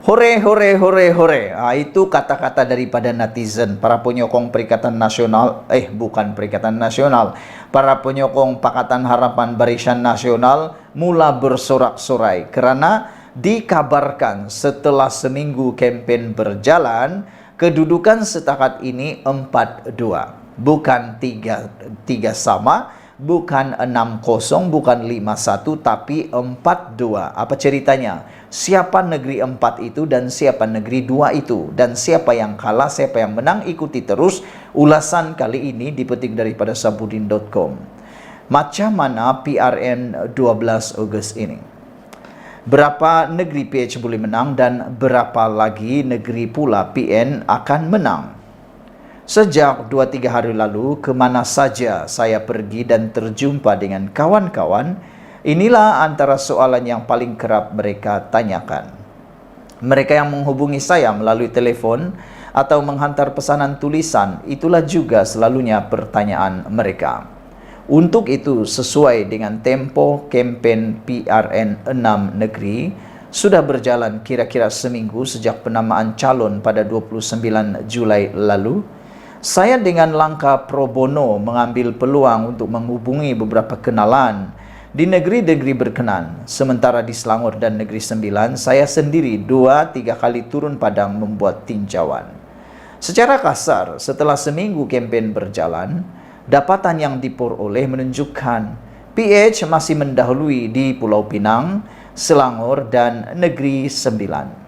Hore, hore, hore, hore. Itu kata-kata daripada netizen, para penyokong Perikatan Nasional, bukan Perikatan Nasional, para penyokong Pakatan Harapan Barisan Nasional mula bersorak-sorai karena dikabarkan setelah seminggu kempen berjalan, kedudukan setakat ini 4-2. Bukan 3-3 sama, bukan 6-0, bukan 5-1, tapi 4-2. Apa ceritanya? Siapa negeri 4 itu dan siapa negeri 2 itu? Dan siapa yang kalah, siapa yang menang? Ikuti terus ulasan kali ini dipetik daripada sabudin.com. Macam mana PRN 12 Ogos ini? Berapa negeri PH boleh menang dan berapa lagi negeri pula PN akan menang? Sejak 2-3 hari lalu, kemana saja saya pergi dan terjumpa dengan kawan-kawan, inilah antara soalan yang paling kerap mereka tanyakan. Mereka yang menghubungi saya melalui telepon atau menghantar pesanan tulisan, itulah juga selalunya pertanyaan mereka. Untuk itu, sesuai dengan tempo kempen PRN 6 negeri, sudah berjalan kira-kira seminggu sejak penamaan calon pada 29 Julai lalu, saya dengan langkah pro bono mengambil peluang untuk menghubungi beberapa kenalan di negeri-negeri berkenan. Sementara di Selangor dan Negeri Sembilan, saya sendiri 2-3 kali turun padang membuat tinjauan. Secara kasar, setelah seminggu kempen berjalan, dapatan yang diperoleh menunjukkan PH masih mendahului di Pulau Pinang, Selangor, dan Negeri Sembilan.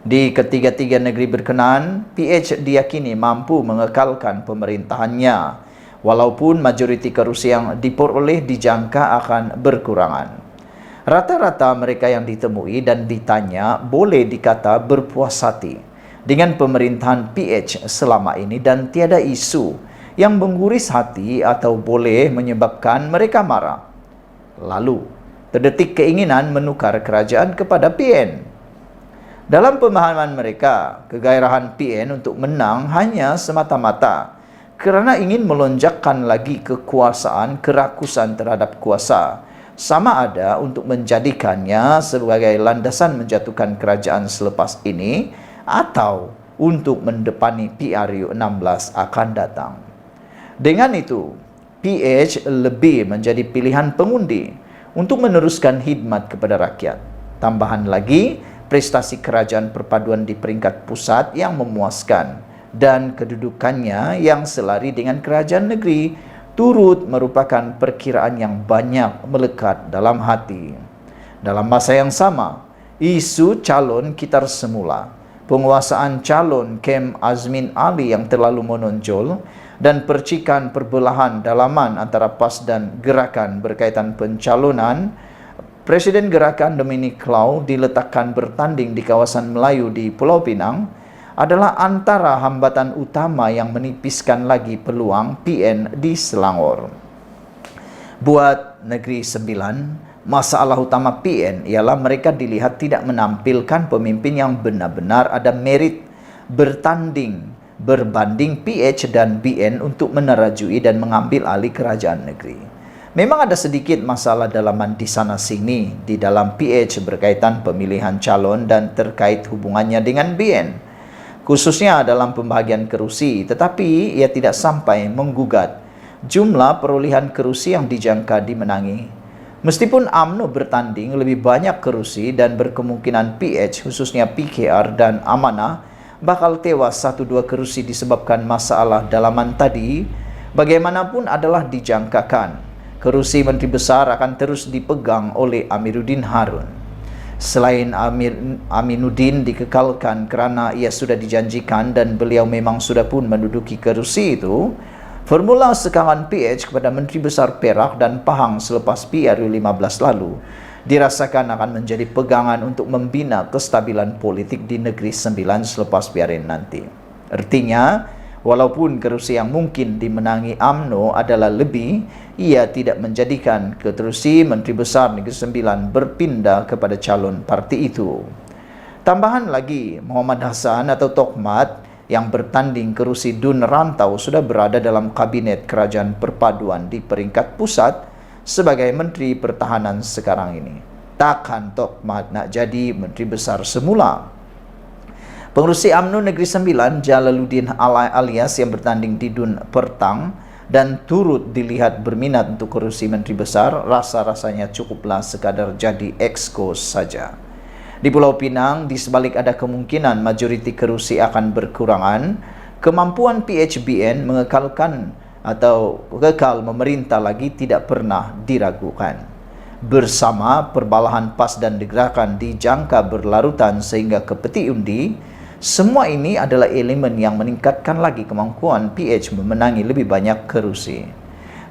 Di ketiga-tiga negeri berkenan, PH diyakini mampu mengekalkan pemerintahannya, walaupun majoriti kerusi yang diperoleh dijangka akan berkurangan. Rata-rata mereka yang ditemui dan ditanya boleh dikata berpuas hati dengan pemerintahan PH selama ini dan tiada isu yang mengguris hati atau boleh menyebabkan mereka marah. Lalu, terdetik keinginan menukar kerajaan kepada PN. Dalam pemahaman mereka, kegairahan PN untuk menang hanya semata-mata kerana ingin melonjakkan lagi kekuasaan, kerakusan terhadap kuasa, sama ada untuk menjadikannya sebagai landasan menjatuhkan kerajaan selepas ini atau untuk mendepani PRU 16 akan datang. Dengan itu, PH lebih menjadi pilihan pengundi untuk meneruskan khidmat kepada rakyat. Tambahan lagi, prestasi kerajaan perpaduan di peringkat pusat yang memuaskan dan kedudukannya yang selari dengan kerajaan negeri turut merupakan perkiraan yang banyak melekat dalam hati. Dalam masa yang sama, isu calon kitar semula, penguasaan calon Kem Azmin Ali yang terlalu menonjol, dan percikan perbelahan dalaman antara PAS dan Gerakan berkaitan pencalonan Presiden Gerakan Dominic Lau diletakkan bertanding di kawasan Melayu di Pulau Pinang adalah antara hambatan utama yang menipiskan lagi peluang PN di Selangor. Buat Negeri Sembilan, masalah utama PN ialah mereka dilihat tidak menampilkan pemimpin yang benar-benar ada merit bertanding berbanding PH dan BN untuk menerajui dan mengambil alih kerajaan negeri. Memang ada sedikit masalah dalaman di sana-sini di dalam PH berkaitan pemilihan calon dan terkait hubungannya dengan BN, khususnya dalam pembahagian kerusi, tetapi ia tidak sampai menggugat jumlah perolehan kerusi yang dijangka dimenangi. Meskipun UMNO bertanding lebih banyak kerusi dan berkemungkinan PH khususnya PKR dan Amanah bakal tewas 1-2 kerusi disebabkan masalah dalaman tadi, bagaimanapun adalah dijangkakan kerusi Menteri Besar akan terus dipegang oleh Amiruddin Harun. Selain Aminuddin dikekalkan kerana ia sudah dijanjikan dan beliau memang sudah pun menduduki kerusi itu, formula sekangan PH kepada Menteri Besar Perak dan Pahang selepas PRU 15 lalu dirasakan akan menjadi pegangan untuk membina kestabilan politik di Negeri Sembilan selepas PRN nanti. Artinya, walaupun kerusi yang mungkin dimenangi UMNO adalah lebih, ia tidak menjadikan keterusi Menteri Besar Negeri Sembilan berpindah kepada calon parti itu. Tambahan lagi, Muhammad Hassan atau Tokmat yang bertanding kerusi Dun Rantau sudah berada dalam kabinet kerajaan perpaduan di peringkat pusat sebagai Menteri Pertahanan sekarang ini. Takkan Tokmat nak jadi Menteri Besar semula. Pengerusi UMNO Negeri Sembilan, Jalaluddin alias yang bertanding di DUN Pertang dan turut dilihat berminat untuk kerusi Menteri Besar, rasa-rasanya cukuplah sekadar jadi exco saja. Di Pulau Pinang, di sebalik ada kemungkinan majoriti kerusi akan berkurangan, kemampuan PHBN mengekalkan atau kekal memerintah lagi tidak pernah diragukan. Bersama perbalahan PAS dan digerakkan dijangka berlarutan sehingga ke peti undi, semua ini adalah elemen yang meningkatkan lagi kemampuan PH memenangi lebih banyak kerusi.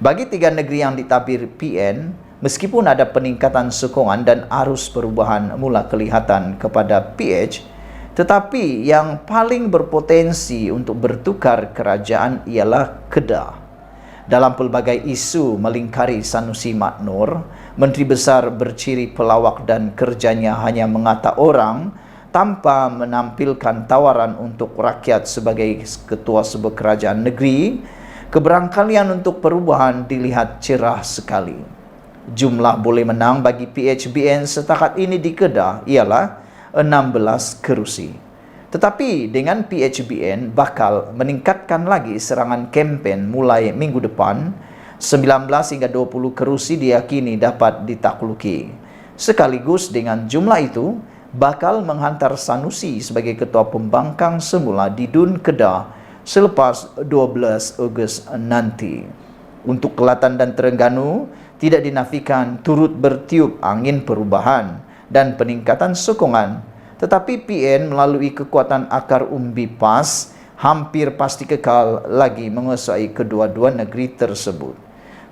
Bagi 3 negeri yang ditabir PN, meskipun ada peningkatan sokongan dan arus perubahan mula kelihatan kepada PH, tetapi yang paling berpotensi untuk bertukar kerajaan ialah Kedah. Dalam pelbagai isu melingkari Sanusi Maknur, Menteri Besar berciri pelawak dan kerjanya hanya mengata orang tanpa menampilkan tawaran untuk rakyat sebagai ketua sebuah kerajaan negeri. Keberangkalian untuk perubahan dilihat cerah sekali. Jumlah boleh menang bagi PHBN setakat ini di Kedah ialah 16 kerusi. Tetapi dengan PHBN bakal meningkatkan lagi serangan kempen mulai minggu depan, 19 hingga 20 kerusi diyakini dapat ditakluki. Sekaligus dengan jumlah itu, bakal menghantar Sanusi sebagai ketua pembangkang semula di DUN Kedah selepas 12 Ogos nanti. Untuk Kelantan dan Terengganu, tidak dinafikan turut bertiup angin perubahan dan peningkatan sokongan, tetapi PN melalui kekuatan akar umbi PAS hampir pasti kekal lagi menguasai kedua-dua negeri tersebut.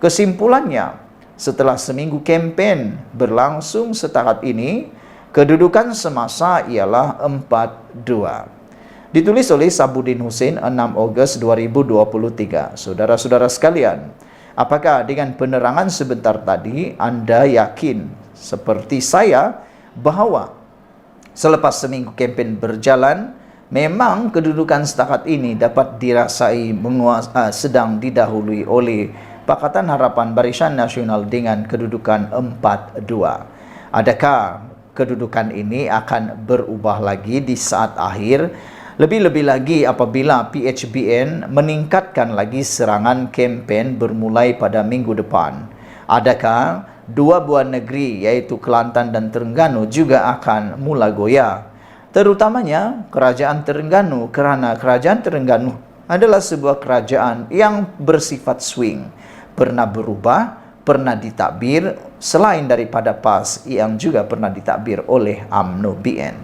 Kesimpulannya, setelah seminggu kempen berlangsung setakat ini, kedudukan semasa ialah 4-2. Ditulis oleh Sabudin Hussein 6 Ogos 2023. Saudara-saudara sekalian, apakah dengan penerangan sebentar tadi Anda yakin seperti saya bahwa selepas seminggu kempen berjalan, memang kedudukan setakat ini dapat dirasai sedang didahului oleh Pakatan Harapan Barisan Nasional dengan kedudukan 4-2. Adakah kedudukan ini akan berubah lagi di saat akhir, lebih-lebih lagi apabila PHBN meningkatkan lagi serangan kempen bermulai pada minggu depan? Adakah dua buah negeri yaitu Kelantan dan Terengganu juga akan mula goyah? Terutamanya kerajaan Terengganu, kerana kerajaan Terengganu adalah sebuah kerajaan yang bersifat swing, pernah berubah, pernah ditakbir selain daripada PAS yang juga pernah ditakbir oleh UMNO BN.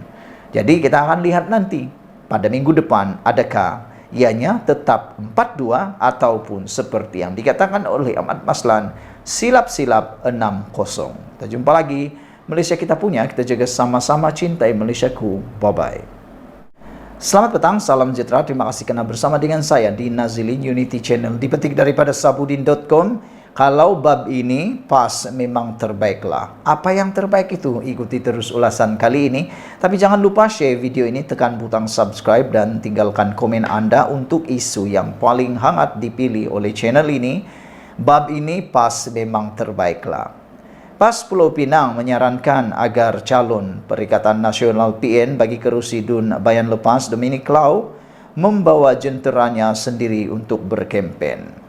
Jadi kita akan lihat nanti pada minggu depan adakah ianya tetap 4-2 ataupun seperti yang dikatakan oleh Ahmad Maslan silap-silap 6-0. Kita jumpa lagi. Malaysia kita punya, kita jaga sama-sama cintai Malaysiaku. Bye-bye. Selamat petang, salam sejahtera. Terima kasih kerana bersama dengan saya di Nazilin Unity Channel. Dipetik daripada sabudin.com. Kalau bab ini PAS memang terbaiklah. Apa yang terbaik itu? Ikuti terus ulasan kali ini. Tapi jangan lupa share video ini, tekan butang subscribe dan tinggalkan komen Anda untuk isu yang paling hangat dipilih oleh channel ini. Bab ini PAS memang terbaiklah. PAS Pulau Pinang menyarankan agar calon Perikatan Nasional PN bagi kerusi DUN Bayan Lepas Dominic Lau membawa jenteranya sendiri untuk berkempen.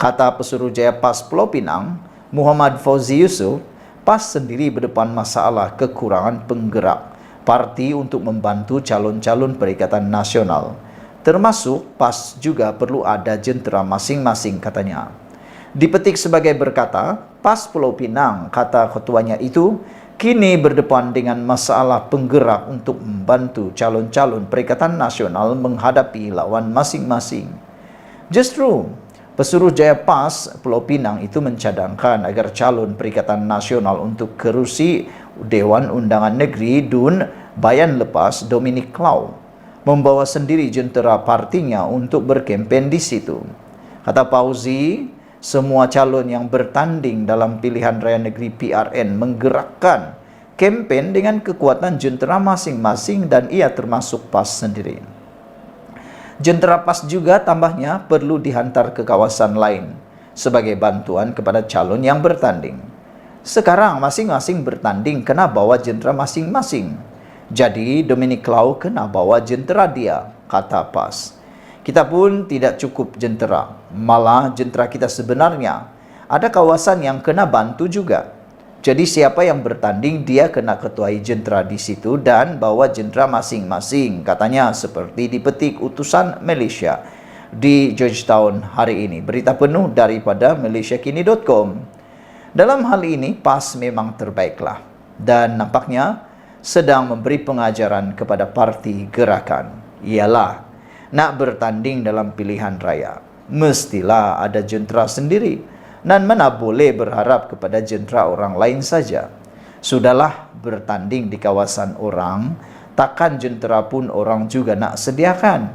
Kata Pesuruhjaya PAS Pulau Pinang, Muhammad Fauzi Yusof, PAS sendiri berdepan masalah kekurangan penggerak parti untuk membantu calon-calon Perikatan Nasional. Termasuk PAS juga perlu ada jentera masing-masing katanya. Dipetik sebagai berkata, PAS Pulau Pinang, kata ketuanya itu, kini berdepan dengan masalah penggerak untuk membantu calon-calon Perikatan Nasional menghadapi lawan masing-masing. Justru, Pesuruhjaya PAS Pulau Pinang itu mencadangkan agar calon Perikatan Nasional untuk kerusi Dewan Undangan Negeri DUN Bayan Lepas Dominic Lau membawa sendiri jentera partinya untuk berkempen di situ. Kata Fauzi, semua calon yang bertanding dalam pilihan raya negeri PRN menggerakkan kempen dengan kekuatan jentera masing-masing dan ia termasuk PAS sendiri. Jentera PAS juga tambahnya perlu dihantar ke kawasan lain sebagai bantuan kepada calon yang bertanding. Sekarang masing-masing bertanding kena bawa jentera masing-masing. Jadi Dominic Lau kena bawa jentera dia, kata PAS. Kita pun tidak cukup jentera, malah jentera kita sebenarnya ada kawasan yang kena bantu juga. Jadi siapa yang bertanding dia kena ketuai jentera di situ dan bawa jentera masing-masing, katanya seperti dipetik utusan Malaysia di Georgetown hari ini. Berita penuh daripada malaysiakini.com. Dalam hal ini PAS memang terbaiklah dan nampaknya sedang memberi pengajaran kepada parti gerakan. Ialah nak bertanding dalam pilihan raya, mestilah ada jentera sendiri dan mana boleh berharap kepada jentera orang lain saja. Sudahlah bertanding di kawasan orang, takkan jentera pun orang juga nak sediakan.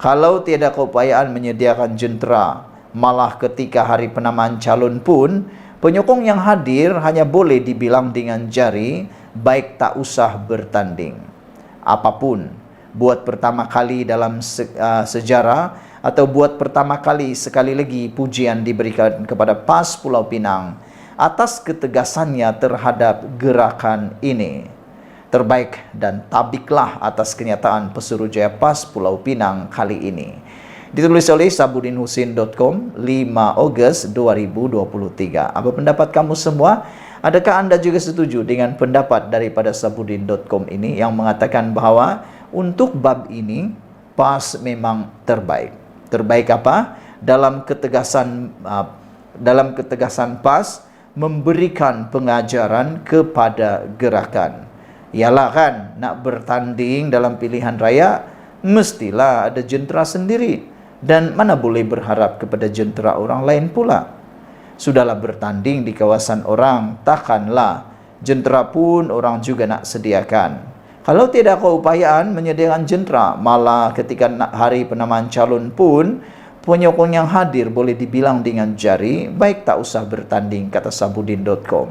Kalau tiada keupayaan menyediakan jentera, malah ketika hari penamaan calon pun, penyokong yang hadir hanya boleh dibilang dengan jari, baik tak usah bertanding. Apapun, buat pertama kali dalam sejarah atau buat pertama kali sekali lagi pujian diberikan kepada PAS Pulau Pinang atas ketegasannya terhadap gerakan ini. Terbaik dan tabiklah atas kenyataan Pesuruhjaya PAS Pulau Pinang kali ini. Ditulis oleh sabudinhusin.com 5 Ogos 2023. Apa pendapat kamu semua? Adakah anda juga setuju dengan pendapat daripada sabudin.com ini yang mengatakan bahawa untuk bab ini PAS memang terbaik? Terbaik apa? Dalam ketegasan PAS memberikan pengajaran kepada gerakan. Ialah kan nak bertanding dalam pilihan raya mestilah ada jentera sendiri dan mana boleh berharap kepada jentera orang lain pula. Sudahlah bertanding di kawasan orang, takkanlah jentera pun orang juga nak sediakan. Kalau tidak keupayaan menyediakan jentera, malah ketika hari penamaan calon pun penyokong yang hadir boleh dibilang dengan jari, baik tak usah bertanding, kata sabudin.com.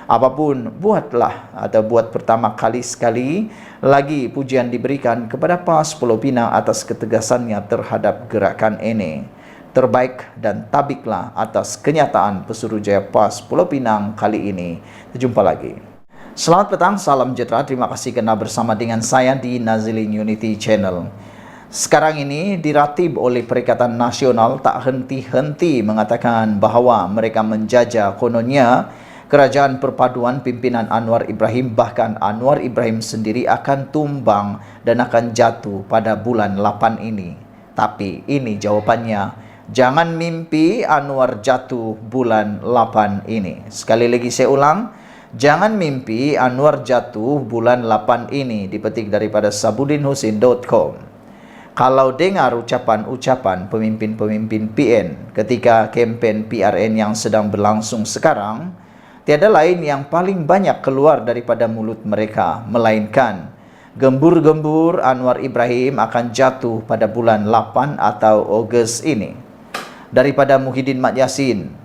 Apapun, buatlah atau buat pertama kali sekali lagi pujian diberikan kepada PAS Pulau Pinang atas ketegasannya terhadap gerakan ini. Terbaik dan tabiklah atas kenyataan Pesuruhjaya PAS Pulau Pinang kali ini. Jumpa lagi. Selamat petang, salam sejahtera. Terima kasih kerana bersama dengan saya di Nazilin Unity Channel. Sekarang ini diratib oleh Perikatan Nasional tak henti-henti mengatakan bahawa mereka menjajah kononnya Kerajaan Perpaduan pimpinan Anwar Ibrahim, bahkan Anwar Ibrahim sendiri akan tumbang dan akan jatuh pada bulan 8 ini. Tapi ini jawapannya. Jangan mimpi Anwar jatuh bulan 8 ini. Sekali lagi saya ulang, jangan mimpi Anwar jatuh bulan 8 ini. Dipetik daripada sabudinhusin.com. Kalau dengar ucapan-ucapan pemimpin-pemimpin PN ketika kempen PRN yang sedang berlangsung sekarang, tiada lain yang paling banyak keluar daripada mulut mereka, melainkan gembur-gembur Anwar Ibrahim akan jatuh pada bulan 8 atau Ogos ini. Daripada Muhyiddin Mat Yassin,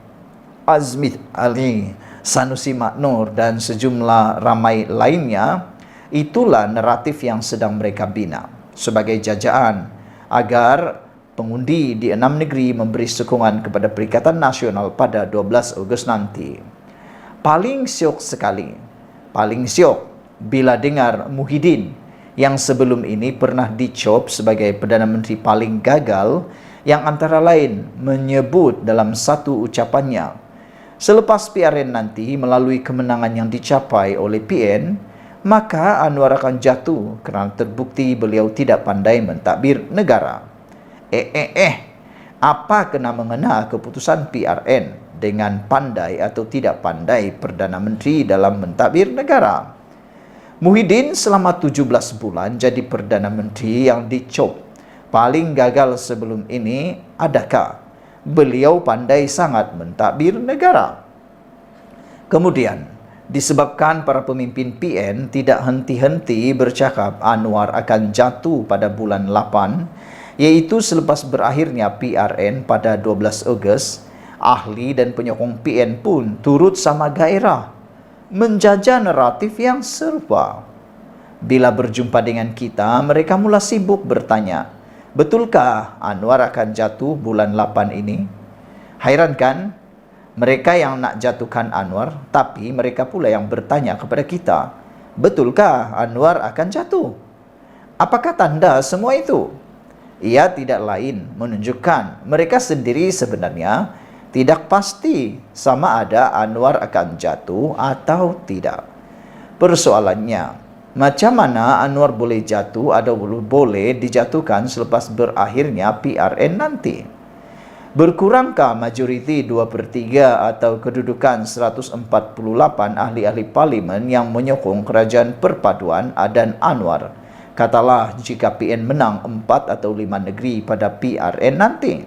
Azmi Ali, Sanusi Mak Nur dan sejumlah ramai lainnya, itulah naratif yang sedang mereka bina sebagai jajaan agar pengundi di 6 negeri memberi sokongan kepada Perikatan Nasional pada 12 Ogos nanti. Paling syok sekali, paling syok bila dengar Muhyiddin yang sebelum ini pernah dicop sebagai Perdana Menteri paling gagal, yang antara lain menyebut dalam satu ucapannya, selepas PRN nanti melalui kemenangan yang dicapai oleh PN, maka Anwar akan jatuh kerana terbukti beliau tidak pandai mentadbir negara. Apa kena mengena keputusan PRN dengan pandai atau tidak pandai Perdana Menteri dalam mentadbir negara? Muhyiddin selama 17 bulan jadi Perdana Menteri yang dicop paling gagal sebelum ini. Adakah beliau pandai sangat mentadbir negara? Kemudian, disebabkan para pemimpin PN tidak henti-henti bercakap Anwar akan jatuh pada bulan 8, iaitu selepas berakhirnya PRN pada 12 Ogos, ahli dan penyokong PN pun turut sama gairah menjajah naratif yang serupa. Bila berjumpa dengan kita, mereka mula sibuk bertanya, betulkah Anwar akan jatuh bulan 8 ini? Hairan kan? Mereka yang nak jatuhkan Anwar, tapi mereka pula yang bertanya kepada kita, Betulkah Anwar akan jatuh? Apakah tanda semua itu? Ia tidak lain menunjukkan mereka sendiri sebenarnya tidak pasti sama ada Anwar akan jatuh atau tidak. Persoalannya, macam mana Anwar boleh jatuh atau boleh dijatuhkan selepas berakhirnya PRN nanti? Berkurangkah majoriti 2/3 atau kedudukan 148 ahli-ahli parlimen yang menyokong kerajaan perpaduan dan Anwar? Katalah jika PN menang 4 atau 5 negeri pada PRN nanti.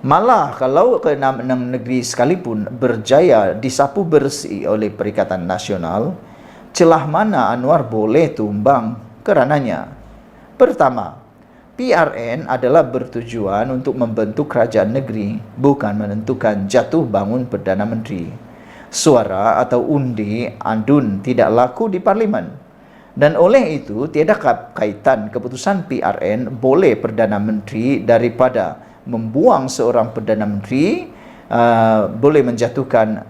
Malah kalau ke-6 negeri sekalipun berjaya disapu bersih oleh Perikatan Nasional, celah mana Anwar boleh tumbang kerananya? Pertama, PRN adalah bertujuan untuk membentuk kerajaan negeri, bukan menentukan jatuh bangun Perdana Menteri. Suara atau undi andun tidak laku di parlimen. Dan oleh itu, tiada kaitan keputusan PRN boleh Perdana Menteri daripada membuang seorang Perdana Menteri, boleh menjatuhkan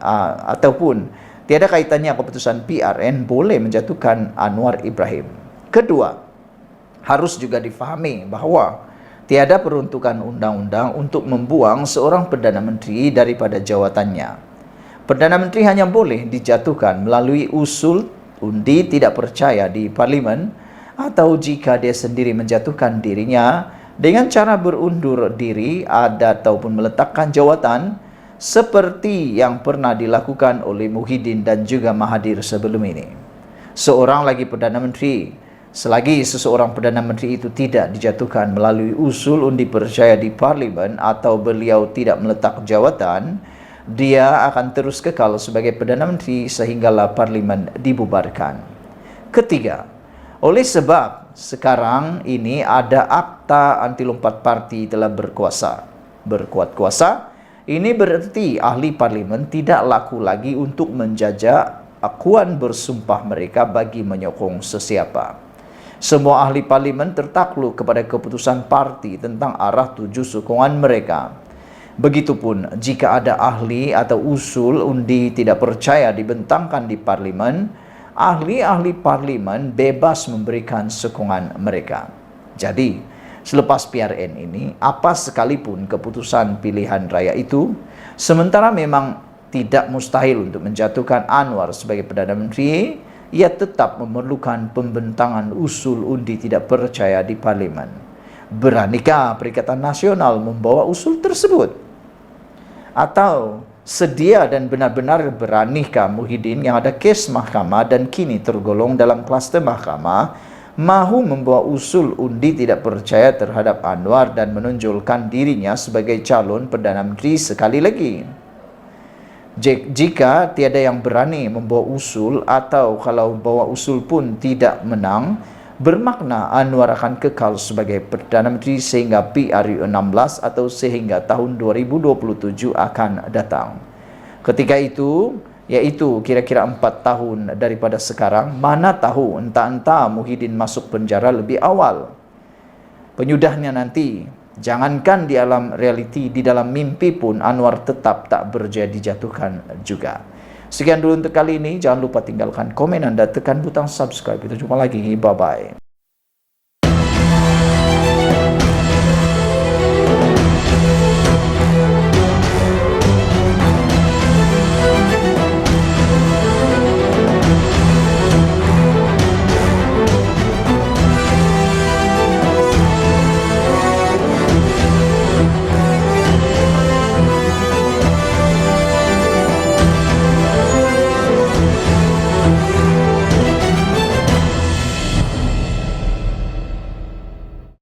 ataupun tiada kaitannya keputusan PRN boleh menjatuhkan Anwar Ibrahim. Kedua, harus juga difahami bahawa tiada peruntukan undang-undang untuk membuang seorang Perdana Menteri daripada jawatannya. Perdana Menteri hanya boleh dijatuhkan melalui usul undi tidak percaya di parlimen atau jika dia sendiri menjatuhkan dirinya dengan cara berundur diri ataupun meletakkan jawatan seperti yang pernah dilakukan oleh Muhyiddin dan juga Mahathir sebelum ini. Seorang lagi Perdana Menteri, selagi seseorang Perdana Menteri itu tidak dijatuhkan melalui usul undi percaya di parlimen atau beliau tidak meletak jawatan, dia akan terus kekal sebagai Perdana Menteri sehinggalah parlimen dibubarkan. Ketiga, oleh sebab sekarang ini ada Akta Anti Lompat Parti telah berkuat kuasa, ini berarti ahli parlimen tidak laku lagi untuk menjajah akuan bersumpah mereka bagi menyokong sesiapa. Semua ahli parlimen tertakluk kepada keputusan parti tentang arah tuju sokongan mereka. Begitupun jika ada ahli atau usul undi tidak percaya dibentangkan di parlimen, ahli-ahli parlimen bebas memberikan sokongan mereka. Jadi, selepas PRN ini, apa sekalipun keputusan pilihan raya itu, sementara memang tidak mustahil untuk menjatuhkan Anwar sebagai Perdana Menteri, ia tetap memerlukan pembentangan usul undi tidak percaya di parlimen. Beranikah Perikatan Nasional membawa usul tersebut? Atau sedia dan benar-benar beranikah Muhyiddin yang ada kes mahkamah dan kini tergolong dalam kluster mahkamah mahu membawa usul undi tidak percaya terhadap Anwar dan menonjolkan dirinya sebagai calon Perdana Menteri sekali lagi? Jika tiada yang berani membawa usul atau kalau bawa usul pun tidak menang, bermakna Anwar akan kekal sebagai Perdana Menteri sehingga PRU 16 atau sehingga tahun 2027 akan datang. Ketika itu, yaitu kira-kira 4 tahun daripada sekarang, mana tahu entah-entah Muhyiddin masuk penjara lebih awal. Penyudahnya nanti, jangankan di alam realiti, di dalam mimpi pun Anwar tetap tak berjaya dijatuhkan juga. Sekian dulu untuk kali ini. Jangan lupa tinggalkan komen Anda, tekan butang subscribe. Kita jumpa lagi. Bye-bye.